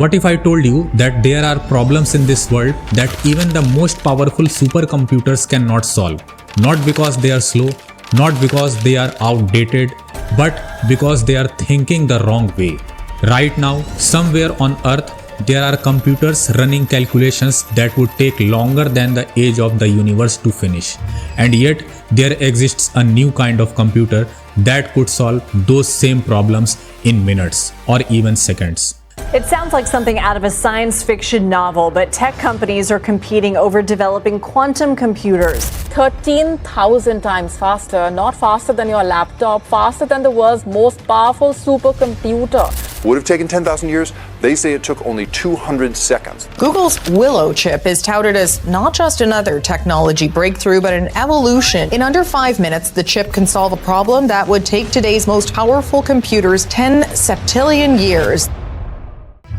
What if I told you that there are problems in this world that even the most powerful supercomputers cannot solve? Not because they are slow, not because they are outdated, but because they are thinking the wrong way. Right now, somewhere on Earth, there are computers running calculations that would take longer than the age of the universe to finish. And yet, there exists a new kind of computer that could solve those same problems in minutes or even seconds. It sounds like something out of a science fiction novel, but tech companies are competing over developing quantum computers. 13,000 times faster, not faster than your laptop, faster than the world's most powerful supercomputer. Would have taken 10,000 years. They say it took only 200 seconds. Google's Willow chip is touted as not just another technology breakthrough, but an evolution. In under 5 minutes, the chip can solve a problem that would take today's most powerful computers 10 septillion years.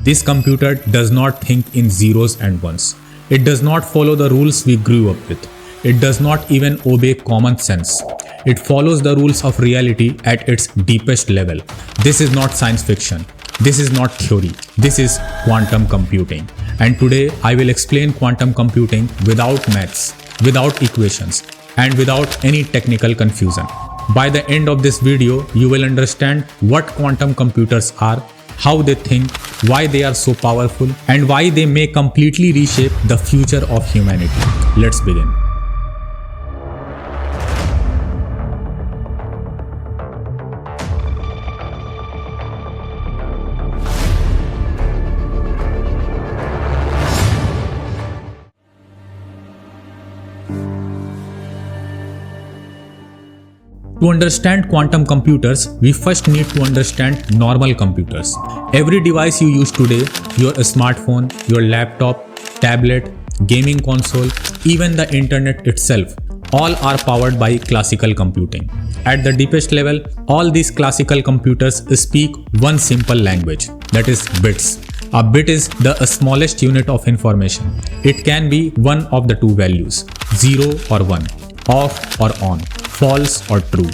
This computer does not think in zeros and ones. It does not follow the rules we grew up with. It does not even obey common sense. It follows the rules of reality at its deepest level. This is not science fiction. This is not theory. This is quantum computing. And today I will explain quantum computing without maths, without equations, and without any technical confusion. By the end of this video, you will understand what quantum computers are, how they think, why they are so powerful, and why they may completely reshape the future of humanity. Let's begin. To understand quantum computers, we first need to understand normal computers. Every device you use today, your smartphone, your laptop, tablet, gaming console, even the internet itself, all are powered by classical computing. At the deepest level, all these classical computers speak one simple language, that is bits. A bit is the smallest unit of information. It can be one of the two values, 0 or 1, off or on, false or true.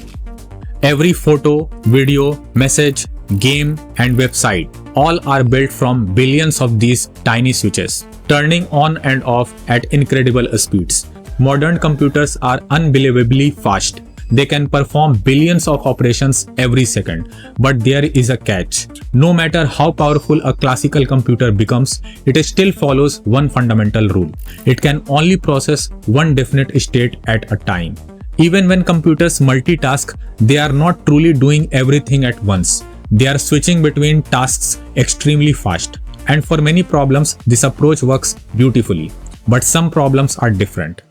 Every photo, video, message, game, and website all are built from billions of these tiny switches, turning on and off at incredible speeds. Modern computers are unbelievably fast. They can perform billions of operations every second. But there is a catch. No matter how powerful a classical computer becomes, it still follows one fundamental rule. It can only process one definite state at a time. Even when computers multitask, they are not truly doing everything at once. They are switching between tasks extremely fast. And for many problems, this approach works beautifully. But some problems are different.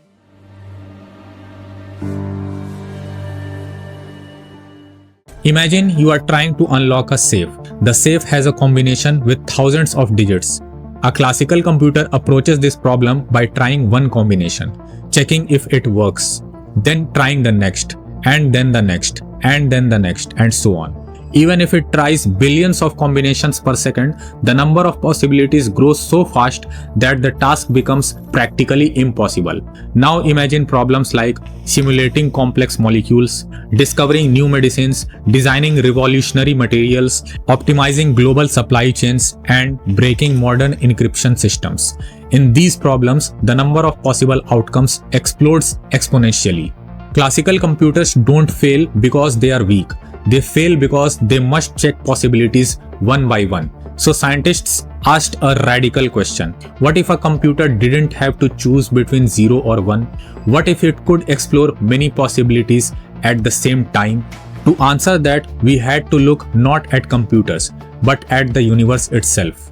Imagine you are trying to unlock a safe. The safe has a combination with thousands of digits. A classical computer approaches this problem by trying one combination, checking if it works, then trying the next, and then the next, and then the next, and so on. Even if it tries billions of combinations per second, the number of possibilities grows so fast that the task becomes practically impossible. Now imagine problems like simulating complex molecules, discovering new medicines, designing revolutionary materials, optimizing global supply chains, and breaking modern encryption systems. In these problems, the number of possible outcomes explodes exponentially. Classical computers don't fail because they are weak. They fail because they must check possibilities one by one. So scientists asked a radical question. What if a computer didn't have to choose between 0 or 1? What if it could explore many possibilities at the same time? To answer that, we had to look not at computers, but at the universe itself.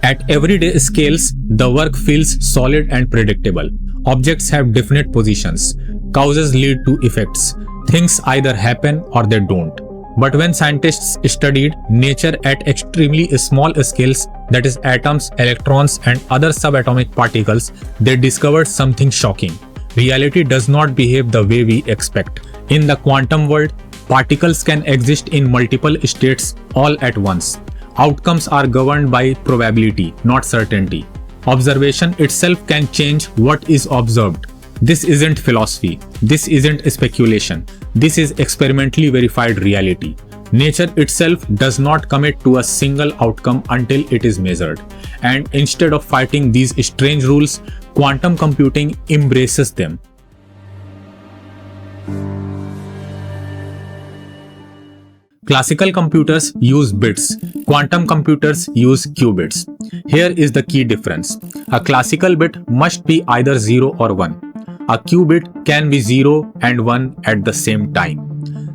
At everyday scales, the work feels solid and predictable. Objects have definite positions. Causes lead to effects. Things either happen or they don't. But when scientists studied nature at extremely small scales, that is atoms, electrons, and other subatomic particles, they discovered something shocking. Reality does not behave the way we expect. In the quantum world, particles can exist in multiple states all at once. Outcomes are governed by probability, not certainty. Observation itself can change what is observed. This isn't philosophy. This isn't speculation. This is experimentally verified reality. Nature itself does not commit to a single outcome until it is measured. And instead of fighting these strange rules, quantum computing embraces them. Classical computers use bits. Quantum computers use qubits. Here is the key difference. A classical bit must be either 0 or 1. A qubit can be 0 and 1 at the same time.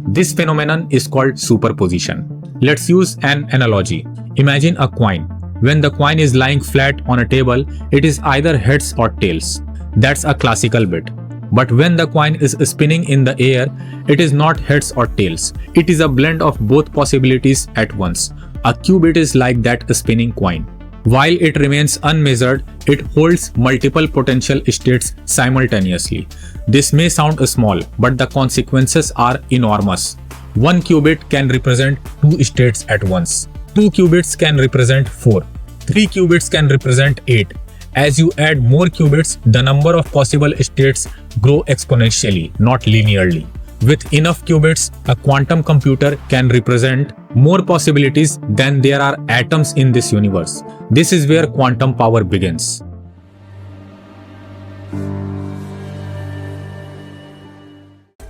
This phenomenon is called superposition. Let's use an analogy. Imagine a coin. When the coin is lying flat on a table, it is either heads or tails. That's a classical bit. But when the coin is spinning in the air, it is not heads or tails. It is a blend of both possibilities at once. A qubit is like that spinning coin. While it remains unmeasured, it holds multiple potential states simultaneously. This may sound small, but the consequences are enormous. One qubit can represent 2 states at once. 2 qubits can represent 4. 3 qubits can represent 8. As you add more qubits, the number of possible states grow exponentially, not linearly. With enough qubits, a quantum computer can represent more possibilities than there are atoms in this universe. This is where quantum power begins.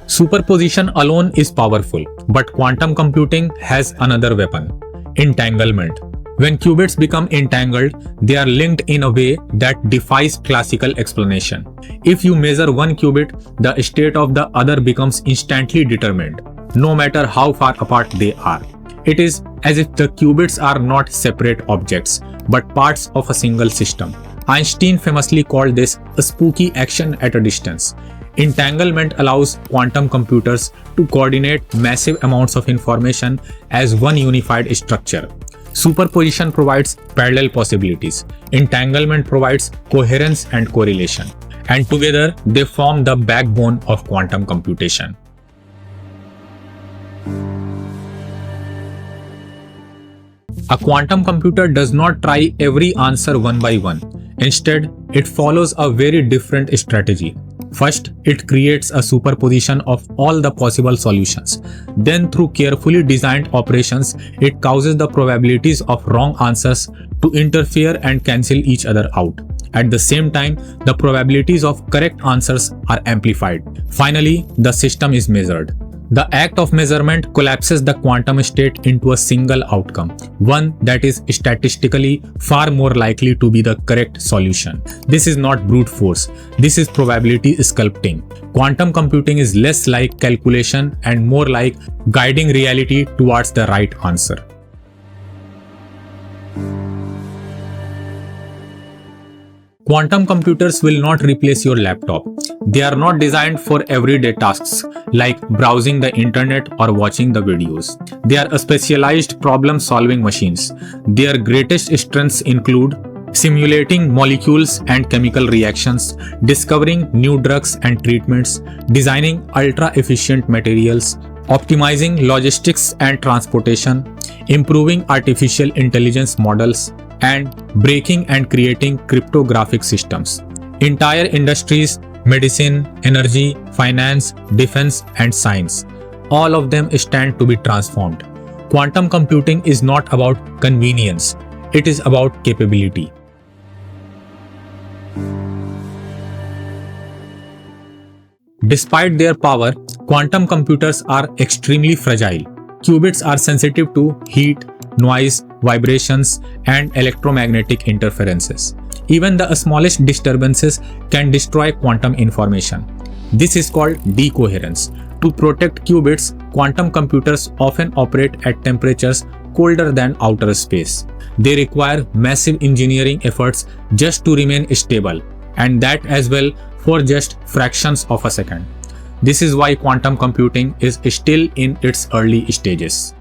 Superposition alone is powerful, but quantum computing has another weapon: entanglement. When qubits become entangled, they are linked in a way that defies classical explanation. If you measure one qubit, the state of the other becomes instantly determined, no matter how far apart they are. It is as if the qubits are not separate objects, but parts of a single system. Einstein famously called this a spooky action at a distance. Entanglement allows quantum computers to coordinate massive amounts of information as one unified structure. Superposition provides parallel possibilities. Entanglement provides coherence and correlation. And together, they form the backbone of quantum computation. A quantum computer does not try every answer one by one. Instead, it follows a very different strategy. First, it creates a superposition of all the possible solutions. Then, through carefully designed operations, it causes the probabilities of wrong answers to interfere and cancel each other out. At the same time, the probabilities of correct answers are amplified. Finally, the system is measured. The act of measurement collapses the quantum state into a single outcome, one that is statistically far more likely to be the correct solution. This is not brute force. This is probability sculpting. Quantum computing is less like calculation and more like guiding reality towards the right answer. Quantum computers will not replace your laptop. They are not designed for everyday tasks like browsing the internet or watching the videos. They are specialized problem-solving machines. Their greatest strengths include simulating molecules and chemical reactions, discovering new drugs and treatments, designing ultra-efficient materials, optimizing logistics and transportation, improving artificial intelligence models, and breaking and creating cryptographic systems. Entire industries, medicine, energy, finance, defense, and science, all of them stand to be transformed. Quantum computing is not about convenience, it is about capability. Despite their power, quantum computers are extremely fragile. Qubits are sensitive to heat, noise, vibrations, and electromagnetic interferences. Even the smallest disturbances can destroy quantum information. This is called decoherence. To protect qubits, quantum computers often operate at temperatures colder than outer space. They require massive engineering efforts just to remain stable, and that as well for just fractions of a second. This is why quantum computing is still in its early stages.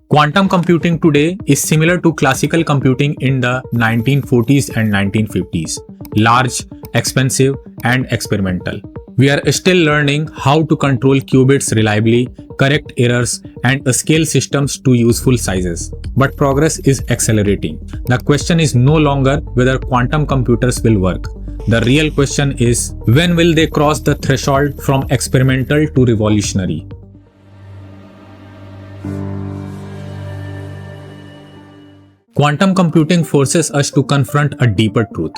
Quantum computing today is similar to classical computing in the 1940s and 1950s. Large, expensive, and experimental. We are still learning how to control qubits reliably, correct errors, and scale systems to useful sizes. but progress is accelerating. The question is no longer whether quantum computers will work. The real question is, when will they cross the threshold from experimental to revolutionary? Quantum computing forces us to confront a deeper truth.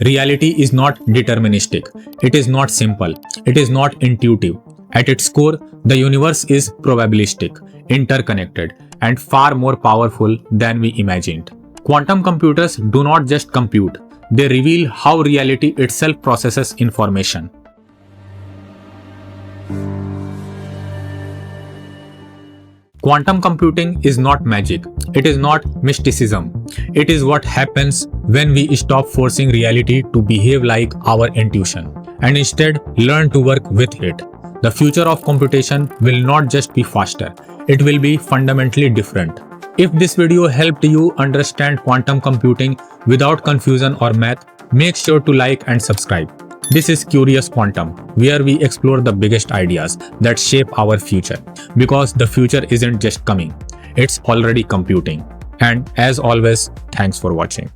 Reality is not deterministic. It is not simple. It is not intuitive. At its core, the universe is probabilistic, interconnected, and far more powerful than we imagined. Quantum computers do not just compute, they reveal how reality itself processes information. Quantum computing is not magic. It is not mysticism. It is what happens when we stop forcing reality to behave like our intuition and instead learn to work with it. The future of computation will not just be faster, it will be fundamentally different. If this video helped you understand quantum computing without confusion or math, make sure to like and subscribe. This is Curious Quantum, where we explore the biggest ideas that shape our future. Because the future isn't just coming, it's already computing. And as always, thanks for watching.